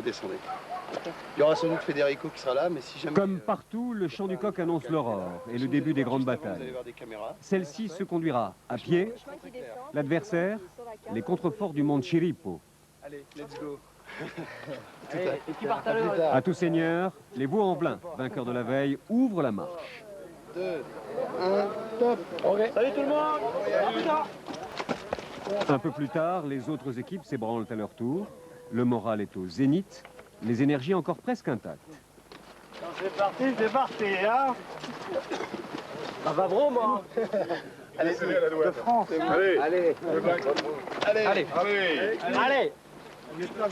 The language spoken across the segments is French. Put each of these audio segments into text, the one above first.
descendez. Il y aura sans doute Federico qui sera là, mais si jamais... Comme partout, le chant du coq annonce l'aurore et le début des grandes batailles. Celle-ci se conduira à pied, l'adversaire, les contreforts du mont Chiripo. Allez, let's go. Allez, et qui partent à l'heure. À tout seigneur, les Vaux-en-Velin, vainqueurs de la veille, ouvrent la marche. 2, 1, top. Okay. Salut tout le monde. Un peu plus tard, les autres équipes s'ébranlent à leur tour. Le moral est au zénith, les énergies encore presque intactes. C'est parti, hein. Ça va vraiment. Allez, De France. Allez. Allez. Allez. Allez. Allez.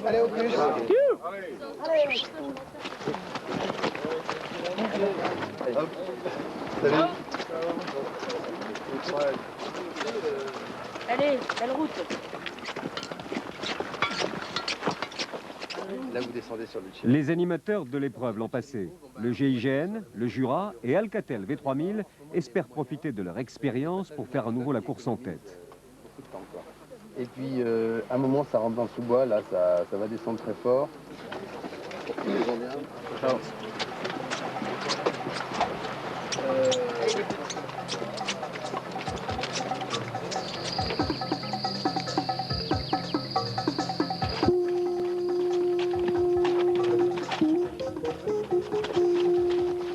Allez, au plus. Hop. Salut. Allez, belle route. Là, vous descendez sur le chien. Les animateurs de l'épreuve l'an passé, le GIGN, le Jura et Alcatel V3000 espèrent profiter de leur expérience pour faire à nouveau la course en tête. Beaucoup de temps encore. Et puis, à un moment, ça rentre dans le sous-bois. Là, ça va descendre très fort. Ciao.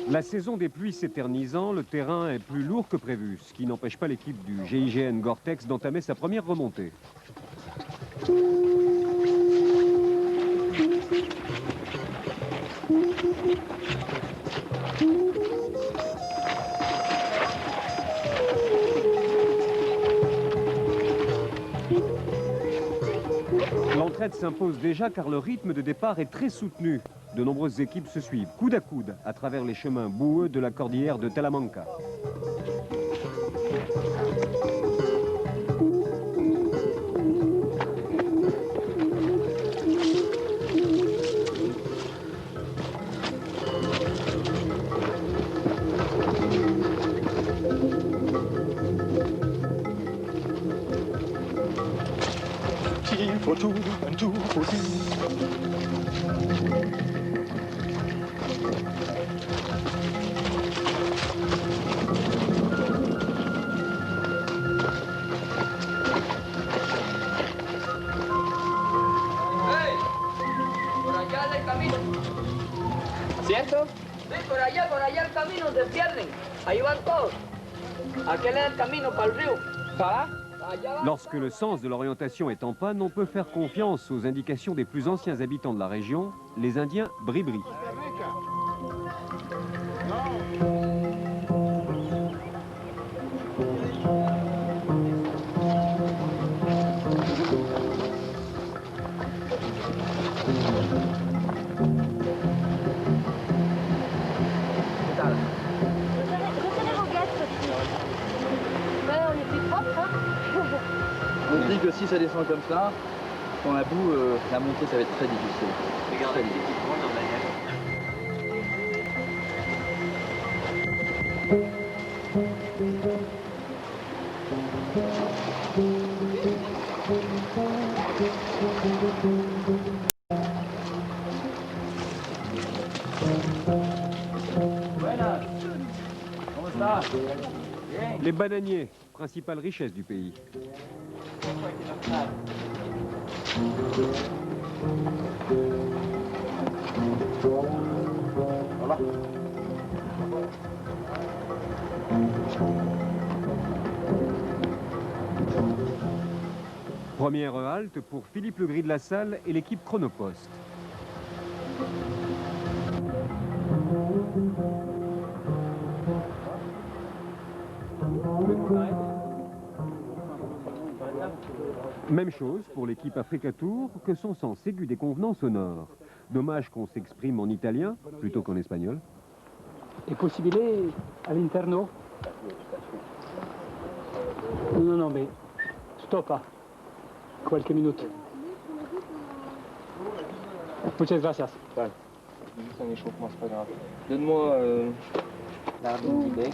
La saison des pluies s'éternisant, le terrain est plus lourd que prévu, ce qui n'empêche pas l'équipe du GIGN Gore-Tex d'entamer sa première remontée. L'entraide s'impose déjà car le rythme de départ est très soutenu. De nombreuses équipes se suivent, coude à coude, à travers les chemins boueux de la cordillère de Talamanca. ¿Cierto? Sí, por allá el camino se pierden. Ahí van todos. Aquel es el camino para el río. ¿Para? Lorsque le sens de l'orientation est en panne, on peut faire confiance aux indications des plus anciens habitants de la région, les Indiens Bribri. On se dit que si ça descend comme ça, dans la boue, la montée, ça va être très difficile. Regardez les équipements dans la Les bananiers, principale richesse du pays. Voilà. Première halte pour Philippe Legris de la Salle et l'équipe Chronopost. Même chose pour l'équipe Africa Tour, que son sens aigu des convenances sonores. Dommage qu'on s'exprime en italien plutôt qu'en espagnol. È possibile all'interno? No, beh, stoppa. Qualche minuto. Muchas gracias. Ouais. Juste un échauffement, c'est pas grave. Donne-moi l'arbitre du bec.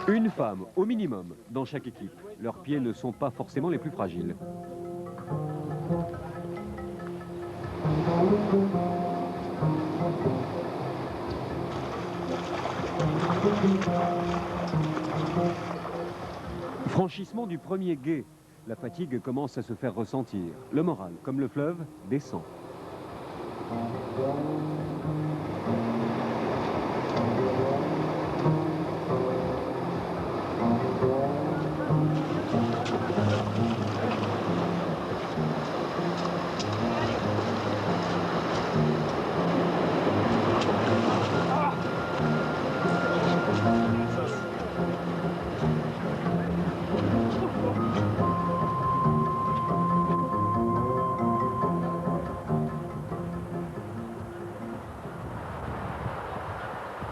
Une femme, au minimum, dans chaque équipe. Leurs pieds ne sont pas forcément les plus fragiles. Franchissement du premier gué. La fatigue commence à se faire ressentir. Le moral, comme le fleuve, descend.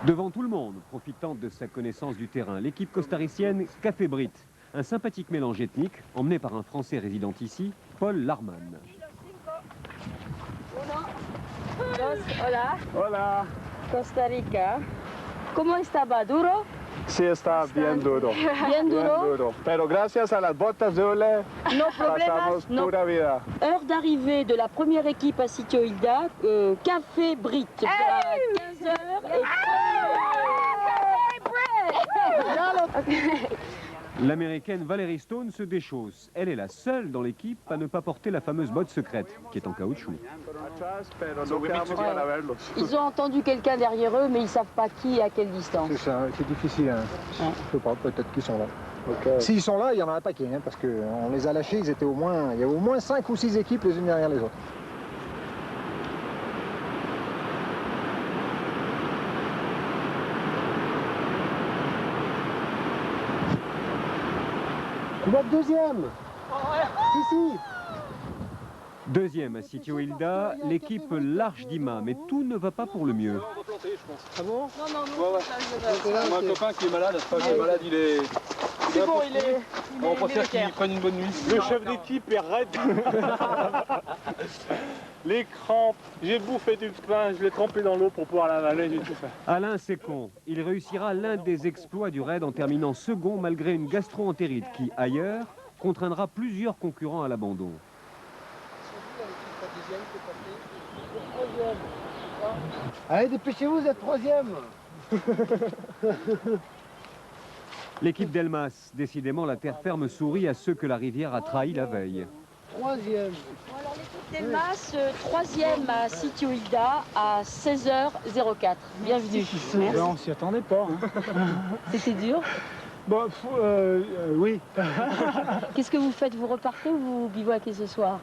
Devant tout le monde, profitant de sa connaissance du terrain, l'équipe costaricienne Café Brit, un sympathique mélange ethnique emmené par un Français résidant ici, Paul Larman. Hola. Hola, Costa Rica. ¿Cómo estaba? ¿Duro? sí está bien duro, Bien duro. pero gracias a las botas de Ole No problemas. pasamos No. pura vida. Heure d'arrivée de la première équipe à Sitio Hilda, Café Brit. À 15h. L'américaine Valerie Stone se déchausse. Elle est la seule dans l'équipe à ne pas porter la fameuse botte secrète, qui est en caoutchouc. Atrás, pero no quedamos para verlos. Ils ont entendu quelqu'un derrière eux, mais ils ne savent pas qui et à quelle distance. C'est ça, c'est difficile. Hein. Je sais pas, peut-être qu'ils sont là. S'ils sont là, il y en a un paquet, hein, parce qu'on les a lâchés, ils étaient il y a au moins 5 ou 6 équipes les unes derrière les autres. Tu vas être deuxième. Si. Deuxième à Sitio Hilda, l'équipe L'Arche d'Ima, mais tout ne va pas pour le mieux. Ah bon? Moi, un copain qui est malade, il est malade, il est... C'est bon, il est... On préfère qu'il prenne une bonne nuit. Le chef d'équipe est raide. Les crampes, j'ai bouffé du pain, je l'ai trempé dans l'eau pour pouvoir l'avaler, j'ai tout fait. Alain Sécon, il réussira l'un des exploits du raid en terminant second malgré une gastro-entérite qui, ailleurs, contraindra plusieurs concurrents à l'abandon. Allez, dépêchez-vous, vous êtes troisième. L'équipe d'Elmas, décidément la terre ferme sourit à ceux que la rivière a trahis la veille. Troisième. Alors l'équipe d'Elmas, troisième à Sitio Hilda à 16h04. Bienvenue. Ben, on s'y attendait pas. Hein. C'était dur. Bon, oui. Qu'est-ce que vous faites? Vous repartez ou vous bivouaquez ce soir?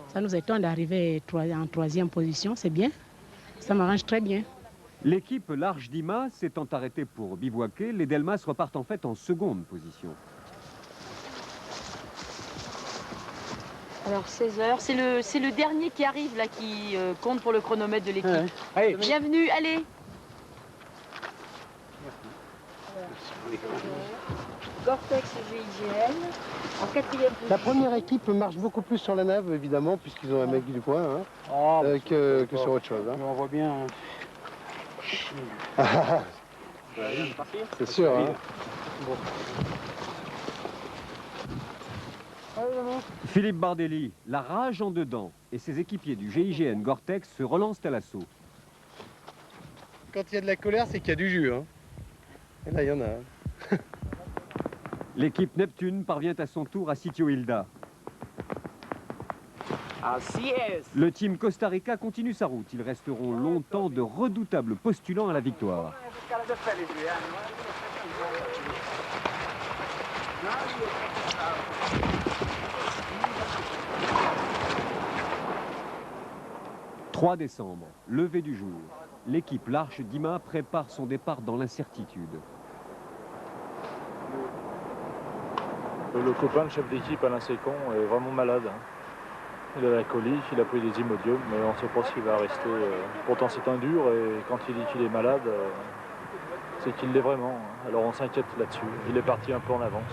Ça nous étonne d'arriver en troisième position, c'est bien. Ça m'arrange très bien. L'équipe L'Arche d'Ima s'étant arrêtée pour bivouaquer, les Delmas repartent en fait en seconde position. Alors 16h, c'est le dernier qui arrive là qui compte pour le chronomètre de l'équipe. Ouais. Allez. Bienvenue, allez. Gore-Tex GIGN en quatrième position. La première équipe marche beaucoup plus sur la nave, évidemment, puisqu'ils ont un mec du coin, hein, Oh, que sur autre chose. Hein. on voit bien. C'est sûr. Hein. Philippe Bardelli, la rage en dedans, et ses équipiers du GIGN Gore-Tex se relancent à l'assaut. Quand il y a de la colère, c'est qu'il y a du jus. Hein. Et là, il y en a. Hein. L'équipe Neptune parvient à son tour à Sitio Hilda. Le team Costa Rica continue sa route. Ils resteront longtemps de redoutables postulants à la victoire. « 3 décembre, lever du jour. L'équipe L'Arche d'Ima prépare son départ dans l'incertitude. Le copain, le chef d'équipe, Alain Sécon, est vraiment malade. Hein. Il a la colique, il a pris des Imodium, mais on ne sait pas s'il va rester. Pourtant c'est un dur et quand il dit qu'il est malade, c'est qu'il l'est vraiment. Hein. Alors on s'inquiète là-dessus. Il est parti un peu en avance.